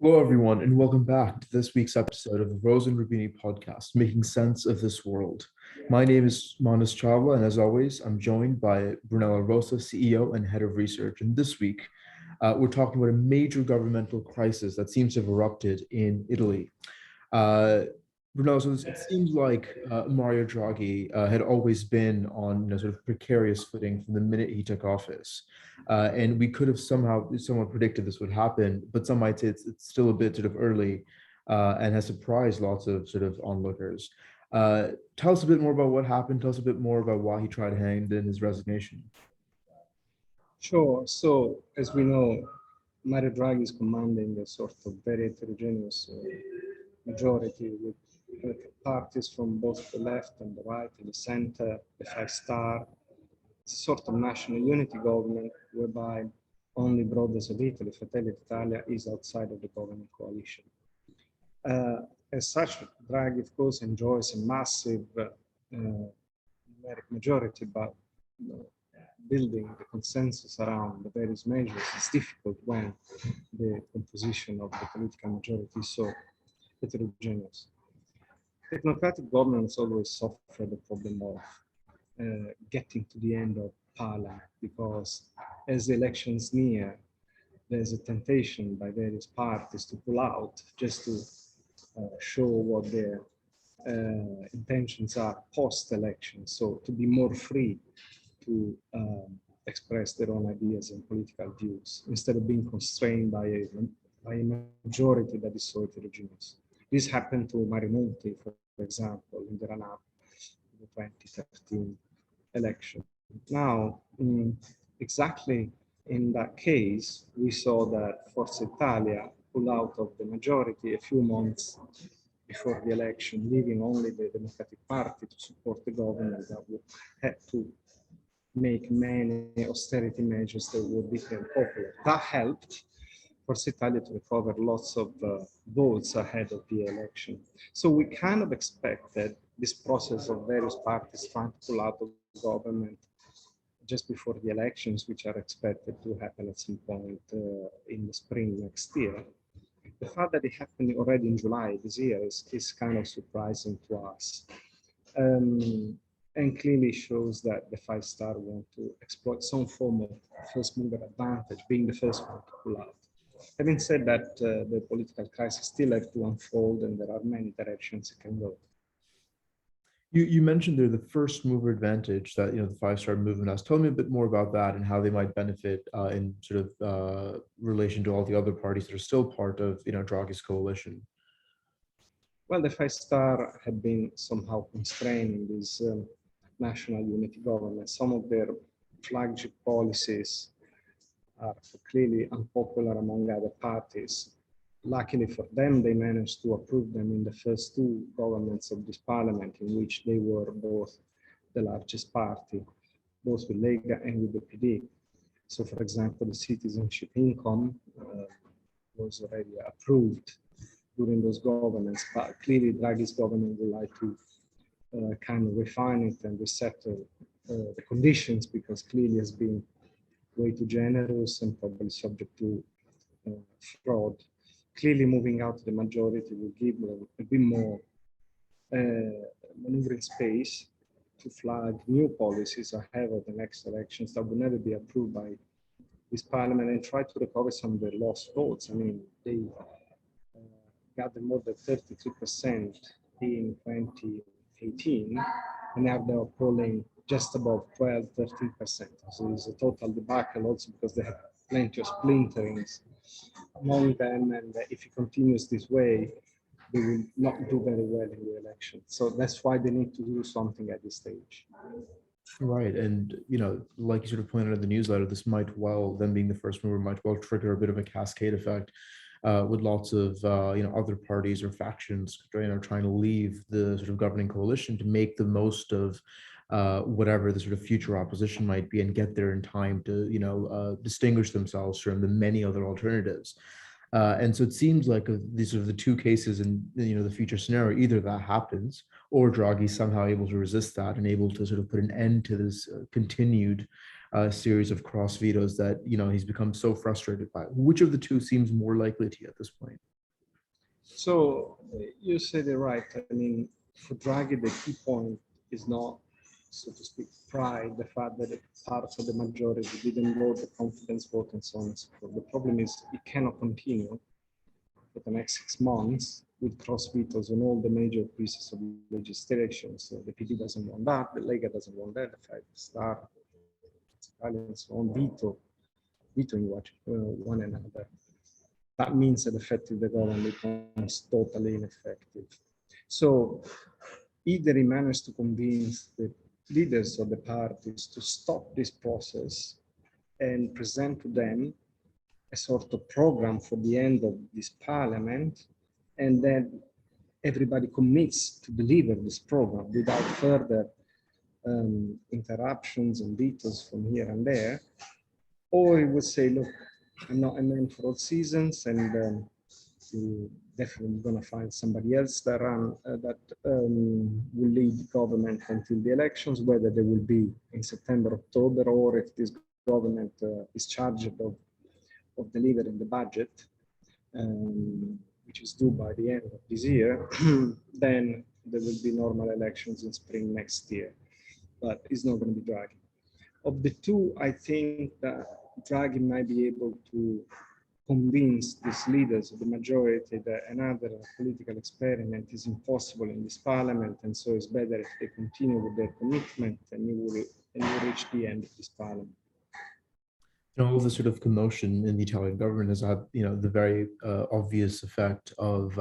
Hello, everyone, and welcome back to this week's episode of the Rose and Rubini podcast, Making Sense of This World. My name is Manas Chawla, and as always, I'm joined by Brunello Rosa, CEO and Head of Research. And this week, we're talking about a major governmental crisis that seems to have erupted in Italy. Uh, Brunello, so it seems like Mario Draghi had always been on sort of precarious footing from the minute he took office. And we could have somehow somewhat predicted this would happen, but some might say it's still a bit sort of early and has surprised lots of sort of onlookers. Tell us a bit more about what happened. Tell us a bit more about why he tried to hand in his resignation. Sure. So, as we know, Mario Draghi is commanding a sort of very heterogeneous majority with parties from both the left and the right and the center, the Five Star, sort of national unity government whereby only Brothers of Italy, Fratelli d'Italia, is outside of the governing coalition. As such, Draghi, of course, enjoys a massive numeric majority, but building the consensus around the various measures is difficult when the composition of the political majority is so heterogeneous. Technocratic governments always suffer the problem of getting to the end of parliament because as the elections near, there's a temptation by various parties to pull out just to show what their intentions are post-election, so to be more free to express their own ideas and political views instead of being constrained by a majority that is so heterogeneous. This happened to Mario Monti, for example, in the run-up to the 2013 election. Now, exactly in that case, we saw that Forza Italia pulled out of the majority a few months before the election, leaving only the Democratic Party to support the government that would have to make many austerity measures that would become popular. That helped Forza Italia to recover lots of votes ahead of the election. So we kind of expected this process of various parties trying to pull out of government just before the elections, which are expected to happen at some point in the spring next year. The fact that it happened already in July this year is kind of surprising to us. And clearly shows that the Five Star want to exploit some form of first mover advantage, being the first one to pull out. Having said that, the political crisis still have to unfold and there are many directions it can go. You mentioned they're the first mover advantage that the Five Star movement has. Tell me a bit more about that and how they might benefit in sort of relation to all the other parties that are still part of Draghi's coalition. Well, the Five Star had been somehow constrained in this national unity government. Some of their flagship policies are clearly unpopular among other parties. Luckily for them, they managed to approve them in the first two governments of this parliament, in which they were both the largest party, both with Lega and with the PD. So, for example, the citizenship income was already approved during those governments, but clearly Draghi's government would like to kind of refine it and resettle the conditions because clearly has been way too generous and probably subject to fraud. Clearly moving out to the majority will give a bit more maneuvering space to flag new policies ahead of the next elections that will never be approved by this parliament and try to recover some of their lost votes. I mean, they gathered more than 33% in 2018, and now they're polling just above 12, 13%. So it's a total debacle also because they have plenty of splinterings among them, and if it continues this way, they will not do very well in the election. So that's why they need to do something at this stage. Right. And, like you sort of pointed out in the newsletter, this might well, them being the first mover, might well trigger a bit of a cascade effect with lots of, other parties or factions, trying to leave the sort of governing coalition to make the most of whatever the sort of future opposition might be and get there in time to, distinguish themselves from the many other alternatives. And so it seems like these are the two cases in the future scenario. Either that happens, or Draghi somehow able to resist that and able to sort of put an end to this continued series of cross vetoes that he's become so frustrated by. Which of the two seems more likely to you at this point? So you said it right. I mean, for Draghi, the key point is not, so to speak, pride, the fact that a part of the majority didn't vote the confidence vote and so on and so forth. The problem is it cannot continue for the next 6 months with cross vetoes on all the major pieces of legislation. So the PD doesn't want that, the Lega doesn't want that, the Five Star, Italians so on vetoing one another. That means that effectively the government becomes totally ineffective. So either he managed to convince the leaders of the parties to stop this process and present to them a sort of program for the end of this parliament, and then everybody commits to deliver this program without further interruptions and vetoes from here and there, or he would say, look, I'm not a man for all seasons, and you're definitely going to find somebody else that will lead the government until the elections, whether they will be in September, October, or if this government is charged of delivering the budget, which is due by the end of this year, then there will be normal elections in spring next year. But it's not going to be Draghi. Of the two, I think that Draghi might be able to convince these leaders of the majority that another political experiment is impossible in this parliament, and so it's better if they continue with their commitment and you will reach the end of this parliament. All the sort of commotion in the Italian government has had, the very obvious effect of,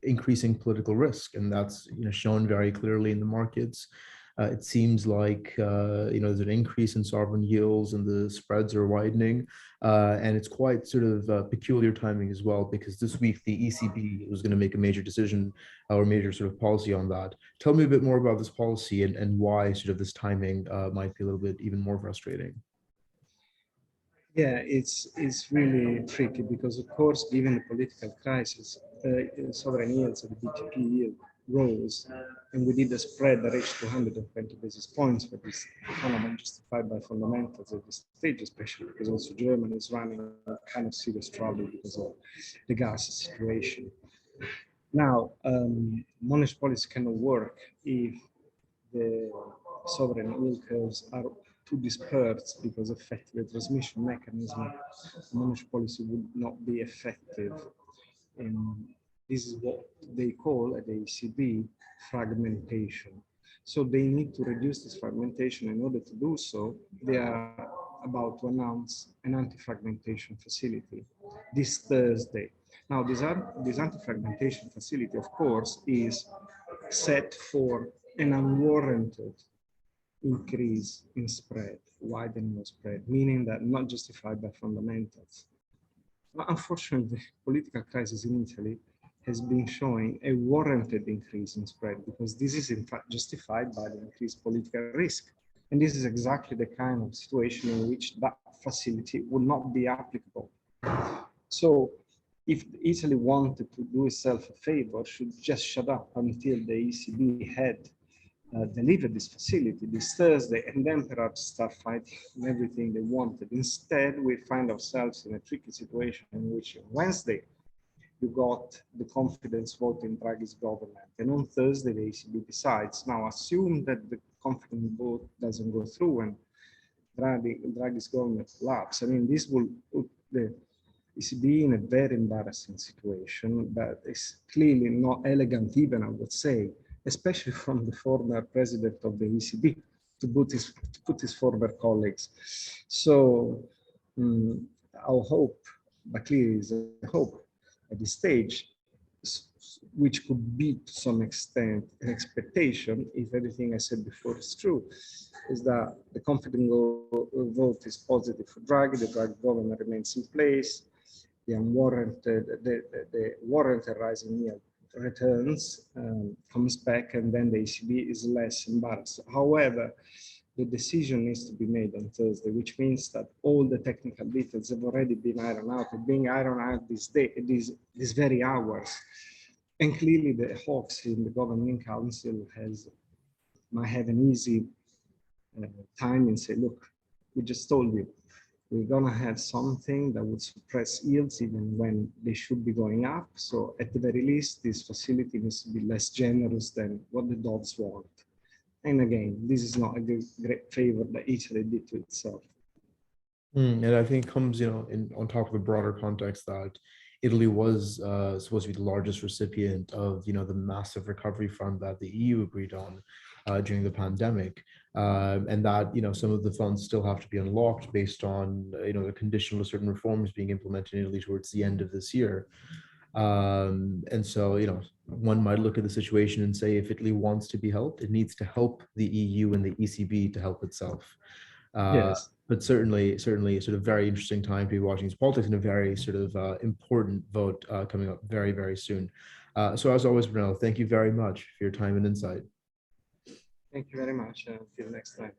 increasing political risk, and that's shown very clearly in the markets. It seems like there's an increase in sovereign yields and the spreads are widening, and it's quite sort of peculiar timing as well, because this week the ECB was going to make a major decision or major sort of policy on that. Tell me a bit more about this policy and why sort of this timing might be a little bit even more frustrating. Yeah, it's really tricky because, of course, given the political crisis, sovereign yields at the BTP yield rose, and we did a spread that reached 220 basis points, but this economy justified by fundamentals at this stage, especially because also Germany is running a kind of serious trouble because of the gas situation. Now, monetary policy cannot work if the sovereign yield curves are too dispersed, because effectively the transmission mechanism of monetary policy would not be effective. And this is what they call at the ECB fragmentation. So they need to reduce this fragmentation. In order to do so, they are about to announce an anti-fragmentation facility this Thursday. Now, this anti-fragmentation facility, of course, is set for an unwarranted increase in spread, widening of spread, meaning that not justified by fundamentals. But unfortunately, the political crisis in Italy has been showing a warranted increase in spread, because this is in fact justified by the increased political risk. And this is exactly the kind of situation in which that facility would not be applicable. So if Italy wanted to do itself a favor, should just shut up until the ECB had delivered this facility this Thursday, and then perhaps start fighting everything they wanted. Instead, we find ourselves in a tricky situation in which on Wednesday, you got the confidence vote in Draghi's government, and on Thursday, the ECB decides. Now, assume that the confidence vote doesn't go through and Draghi's government collapse. I mean, this will put the ECB in a very embarrassing situation, but it's clearly not elegant even, I would say, especially from the former president of the ECB, to put his former colleagues. So our hope, but clearly is a hope at this stage, which could be to some extent an expectation, if everything I said before is true, is that the confidence vote is positive for Draghi, the Draghi government remains in place, the warranted rising yield returns, comes back, and then the ECB is less embarrassed. However, the decision needs to be made on Thursday, which means that all the technical details have already been ironed out, being ironed out these very hours. And clearly the hawks in the Governing Council might have an easy time and say, look, we just told you, we're gonna have something that would suppress yields even when they should be going up. So at the very least, this facility needs to be less generous than what the Dovs want. And again, this is not a great favor that Italy did to itself. And I think it comes, on top of the broader context that Italy was supposed to be the largest recipient of, the massive recovery fund that the EU agreed on during the pandemic, and that, some of the funds still have to be unlocked based on, the conditional to certain reforms being implemented in Italy towards the end of this year. And so, one might look at the situation and say, if Italy wants to be helped, it needs to help the EU and the ECB to help itself. Yes. But certainly sort of very interesting time to be watching these politics, and a very sort of important vote coming up very, very soon. So as always, Brunello, thank you very much for your time and insight. Thank you very much. Until next time.